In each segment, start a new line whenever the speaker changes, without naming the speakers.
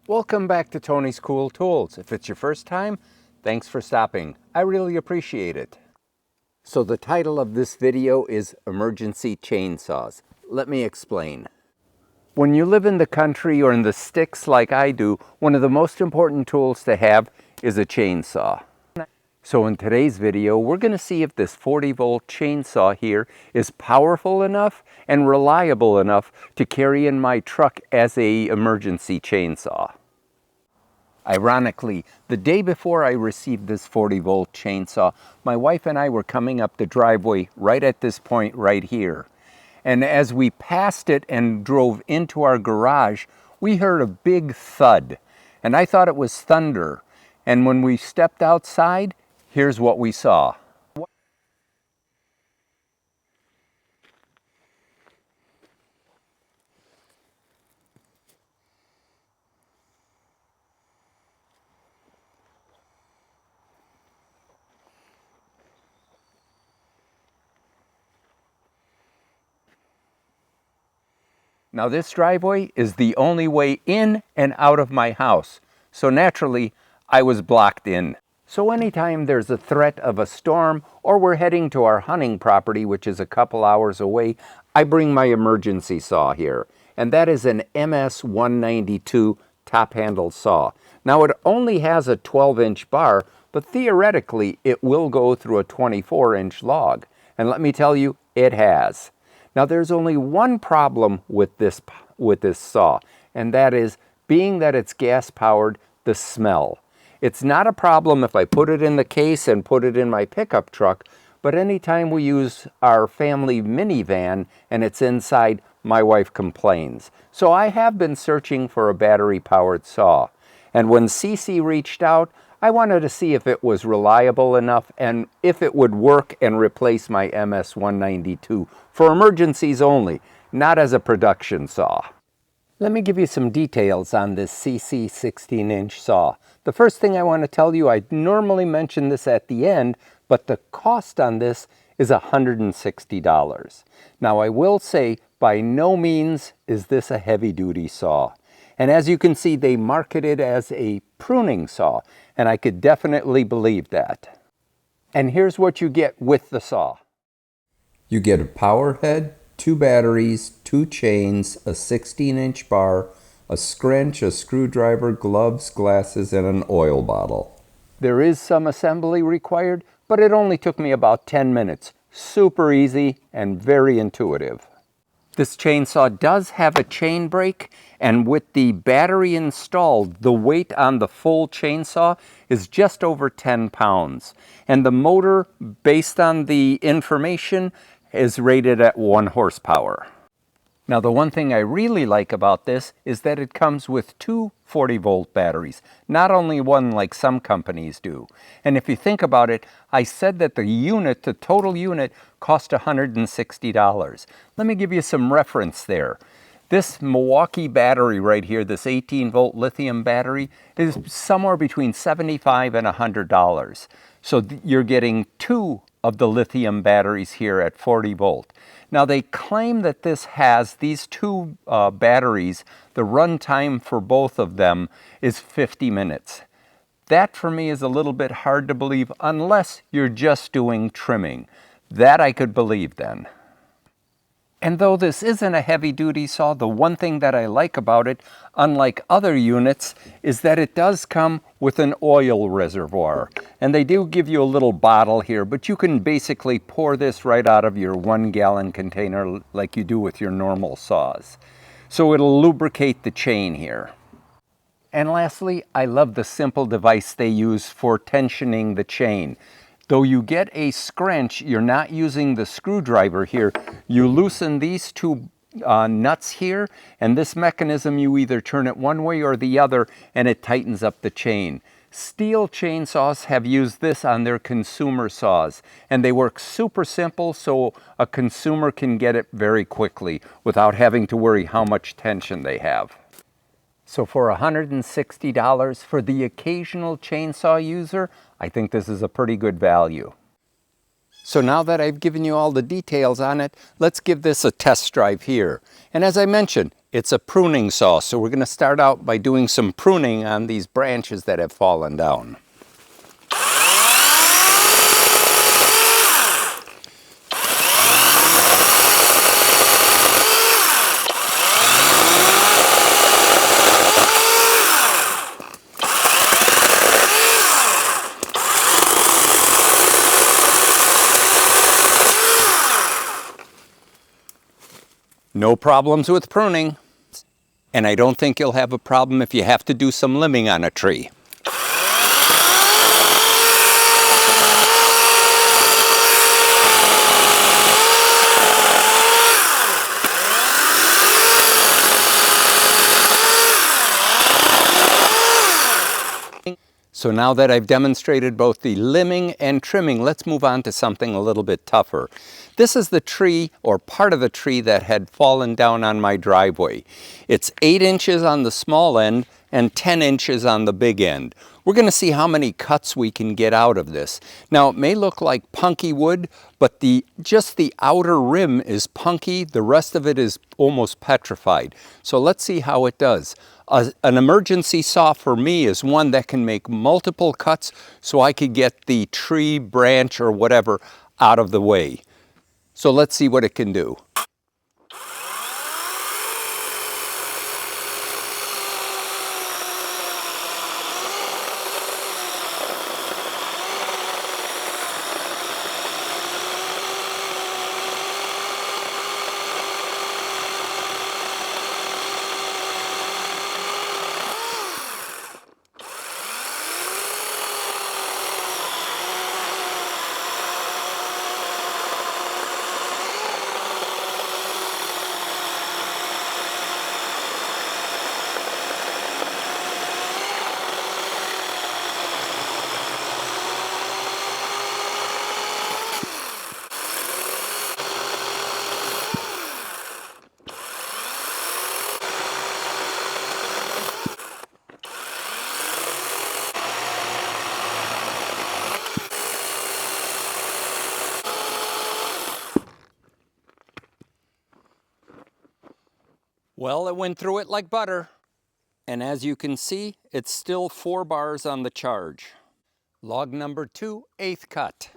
Welcome back to Tony's Cool Tools. If it's your first time, thanks for stopping. I really appreciate it. So the title of this video is Emergency Chainsaws. Let me explain. When you live in the country or in the sticks like I do, one of the most important tools to have is a chainsaw. So in today's video, we're going to see if this 40-volt chainsaw here is powerful enough and reliable enough to carry in my truck as an emergency chainsaw. Ironically, the day before I received this 40-volt chainsaw, my wife and I were coming up the driveway right at this point right here. And as we passed it and drove into our garage, we heard a big thud. And I thought it was thunder. And when we stepped outside, here's what we saw. Now this driveway is the only way in and out of my house, so naturally I was blocked in. So anytime there's a threat of a storm or we're heading to our hunting property, which is a couple hours away, I bring my emergency saw here, and that is an MS-192 top handle saw. Now it only has a 12-inch bar, but theoretically it will go through a 24-inch log, and let me tell you, it has. Now there's only one problem with this saw, and that is, being that it's gas powered, the smell. It's not a problem if I put it in the case and put it in my pickup truck, but anytime we use our family minivan and it's inside, my wife complains. So I have been searching for a battery powered saw, and when SeeSii reached out, I wanted to see if it was reliable enough and if it would work and replace my MS-192 for emergencies only, not as a production saw. Let me give you some details on this SeeSii 16-inch saw. The first thing I want to tell you, I normally mention this at the end, but the cost on this is $160. Now I will say, by no means is this a heavy-duty saw. And as you can see, they market it as a pruning saw, and I could definitely believe that. And here's what you get with the saw. You get a power head, 2 batteries, 2 chains, a 16-inch bar, a scrunch, a screwdriver, gloves, glasses, and an oil bottle. There is some assembly required, but it only took me about 10 minutes. Super easy and very intuitive. This chainsaw does have a chain brake, and with the battery installed, the weight on the full chainsaw is just over 10 pounds. And the motor, based on the information, is rated at 1 horsepower. Now the one thing I really like about this is that it comes with 2 40-volt batteries, not only one like some companies do. And if you think about it, I said that the total unit cost $160. Let me give you some reference there. This Milwaukee battery right here, this 18-volt lithium battery, is somewhere between $75 and $100. So you're getting 2 of the lithium batteries here at 40 volt. Now they claim that these 2 batteries, the run time for both of them is 50 minutes. That for me is a little bit hard to believe unless you're just doing trimming. That I could believe then. And though this isn't a heavy-duty saw, the one thing that I like about it, unlike other units, is that it does come with an oil reservoir. And they do give you a little bottle here, but you can basically pour this right out of your 1-gallon container like you do with your normal saws. So it'll lubricate the chain here. And lastly, I love the simple device they use for tensioning the chain. Though you get a scrunch, you're not using the screwdriver here. You loosen these 2 nuts here, and this mechanism, you either turn it one way or the other, and it tightens up the chain. Steel chainsaws have used this on their consumer saws, and they work super simple, so a consumer can get it very quickly without having to worry how much tension they have. So for $160 for the occasional chainsaw user, I think this is a pretty good value. So now that I've given you all the details on it, let's give this a test drive here. And as I mentioned, it's a pruning saw, so we're going to start out by doing some pruning on these branches that have fallen down. No problems with pruning, and I don't think you'll have a problem if you have to do some limbing on a tree. So now that I've demonstrated both the limbing and trimming, let's move on to something a little bit tougher. This is the tree, or part of the tree, that had fallen down on my driveway. It's 8 inches on the small end and 10 inches on the big end. We're going to see how many cuts we can get out of this. Now, it may look like punky wood, but just the outer rim is punky. The rest of it is almost petrified. So let's see how it does. An emergency saw for me is one that can make multiple cuts so I could get the tree, branch, or whatever out of the way. So let's see what it can do. Well, it went through it like butter. And as you can see, it's still 4 bars on the charge. Log number 2, 8th cut.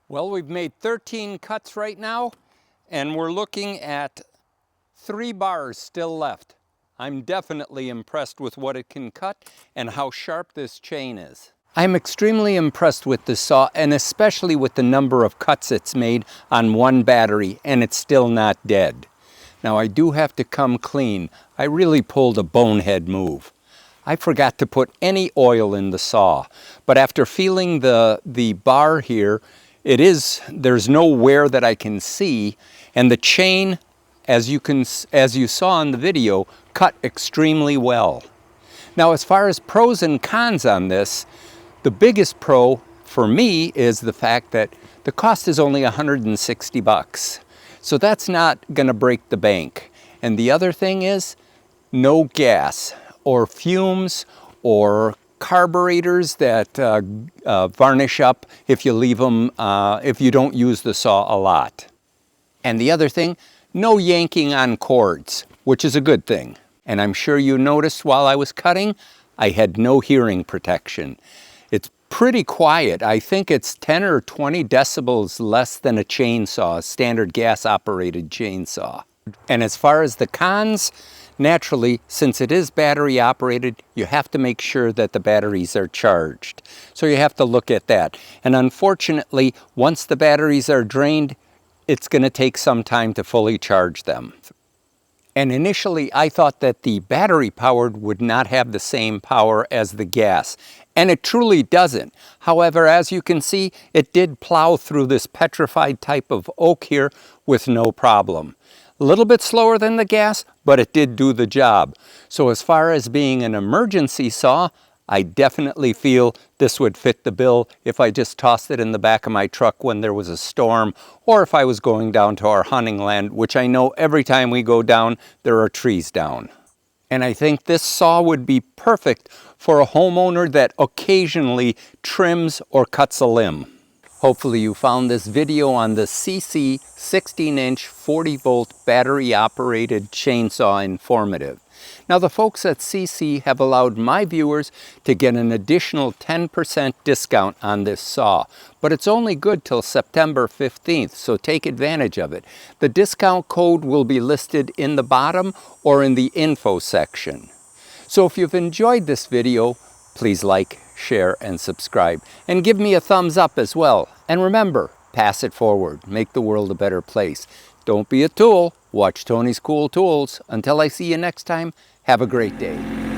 Well, we've made 13 cuts right now, and we're looking at 3 bars still left. I'm definitely impressed with what it can cut and how sharp this chain is. I'm extremely impressed with this saw, and especially with the number of cuts it's made on one battery, and it's still not dead. Now, I do have to come clean. I really pulled a bonehead move. I forgot to put any oil in the saw, but after feeling the bar here, there's no wear that I can see, and the chain, as you saw in the video, cut extremely well. Now, as far as pros and cons on this, the biggest pro for me is the fact that the cost is only 160 bucks. So that's not gonna break the bank. And the other thing is no gas or fumes or carburetors that varnish up if you leave them, if you don't use the saw a lot. And the other thing, no yanking on cords, which is a good thing. And I'm sure you noticed while I was cutting, I had no hearing protection. It's pretty quiet. I think it's 10 or 20 decibels less than a chainsaw, a standard gas-operated chainsaw. And as far as the cons, naturally, since it is battery operated, you have to make sure that the batteries are charged. So you have to look at that. And unfortunately, once the batteries are drained, it's going to take some time to fully charge them. And initially, I thought that the battery-powered would not have the same power as the gas. And it truly doesn't. However, as you can see, it did plow through this petrified type of oak here with no problem. A little bit slower than the gas, but it did do the job. So as far as being an emergency saw, I definitely feel this would fit the bill if I just tossed it in the back of my truck when there was a storm, or if I was going down to our hunting land, which I know every time we go down, there are trees down. And I think this saw would be perfect for a homeowner that occasionally trims or cuts a limb. Hopefully you found this video on the SeeSii 16-inch 40-volt battery-operated chainsaw informative. Now the folks at SeeSii have allowed my viewers to get an additional 10% discount on this saw, but it's only good till September 15th, so take advantage of it. The discount code will be listed in the bottom or in the info section. So if you've enjoyed this video, please like, share, and subscribe. And give me a thumbs up as well. And remember, pass it forward. Make the world a better place. Don't be a tool. Watch Tony's Cool Tools. Until I see you next time, have a great day.